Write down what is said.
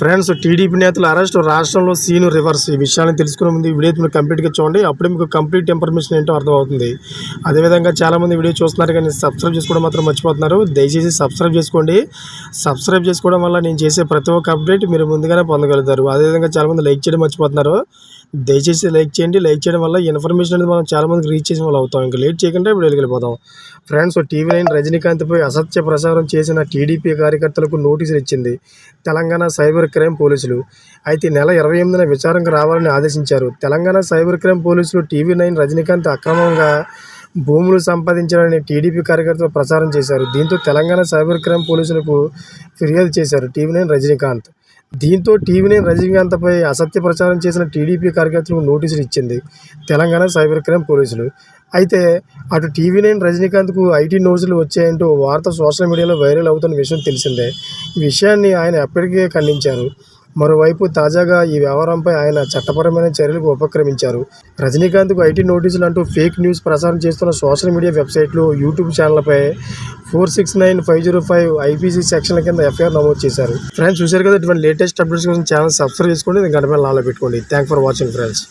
Friends, TDP నేతల arrest, రాష్ట్రంలో scene reverse. ఈ విషయాన్ని తెలుసుకునే ముందు ఈ వీడియో మీరు కంప్లీట్గా చూడండి. అప్పుడే మీకు కంప్లీట్ ఇన్ఫర్మేషన్ ఏంటో అర్థమవుతుంది. అదేవిధంగా చాలామంది వీడియో చూస్తున్నారు కానీ సబ్స్క్రైబ్ చేసుకోవడం మాత్రం మర్చిపోతున్నారు. దయచేసి సబ్స్క్రైబ్ చేసుకోండి. సబ్స్క్రైబ్ చేసుకోవడం వల్ల నేను చేసే ప్రతి ఒక్క అప్డేట్ మీరు ముందుగానే పొందగలుగుతారు. అదేవిధంగా చాలామంది లైక్ చేయడం మర్చిపోతున్నారు. దయచేసి లైక్ చేయండి. లైక్ చేయడం వల్ల ఇన్ఫర్మేషన్ అనేది మనం చాలామందికి రీచ్ చేసిన వాళ్ళు అవుతాం. ఇంకా లేట్ చేయకుండా వీడియోకి వెళ్ళిపోతాం. ఫ్రెండ్స్, టీవీ9 రజనీకాంత్పై అసత్య ప్రచారం చేసిన టీడీపీ కార్యకర్తలకు నోటీసులు ఇచ్చింది తెలంగాణ సైబర్ క్రైమ్ పోలీసులు. అయితే నెల 28న విచారణకు రావాలని ఆదేశించారు. తెలంగాణ సైబర్ క్రైమ్ పోలీసులు టీవీ9 రజనీకాంత్ అక్రమంగా భూములు సంపాదించాలని టీడీపీ కార్యకర్తలు ప్రచారం చేశారు. దీంతో తెలంగాణ సైబర్ క్రైమ్ పోలీసులకు ఫిర్యాదు చేశారు టీవీ9 రజనీకాంత్. దీంతో టీవీ9 రజనీకాంత్పై అసత్య ప్రచారం చేసిన టీడీపీ కార్యకర్తలకు నోటీసులు ఇచ్చింది తెలంగాణ సైబర్ క్రైమ్ పోలీసులు. అయితే అటు టీవీ9 రజనీకాంత్కు ఐటీ నోటీసులు వచ్చాయంటూ వార్త సోషల్ మీడియాలో వైరల్ అవుతున్న విషయం తెలిసిందే. ఈ విషయాన్ని ఆయన ఎప్పటికే ఖండించారు. మరోవైపు తాజాగా ఈ వ్యవహారంపై ఆయన చట్టపరమైన చర్యలకు ఉపక్రమించారు. రజనీకాంత్కు ఐటీ నోటీసులు అంటూ ఫేక్ న్యూస్ ప్రసారం చేస్తున్న సోషల్ మీడియా వెబ్సైట్లు, యూట్యూబ్ ఛానళ్లపై 469-505 ఐపీసీ సెక్షన్ల కింద ఎఫ్ఐఆర్ నమోదు చేశారు. ఫ్రెండ్స్, చూశారు కదా, ఇటువంటి లేటెస్ట్ అప్డేట్స్ కోసం ఛానల్ సబ్స్క్రైబ్ చేసుకోండి. గంట మీద లాలో పెట్టుకోండి. Thank for watching friends.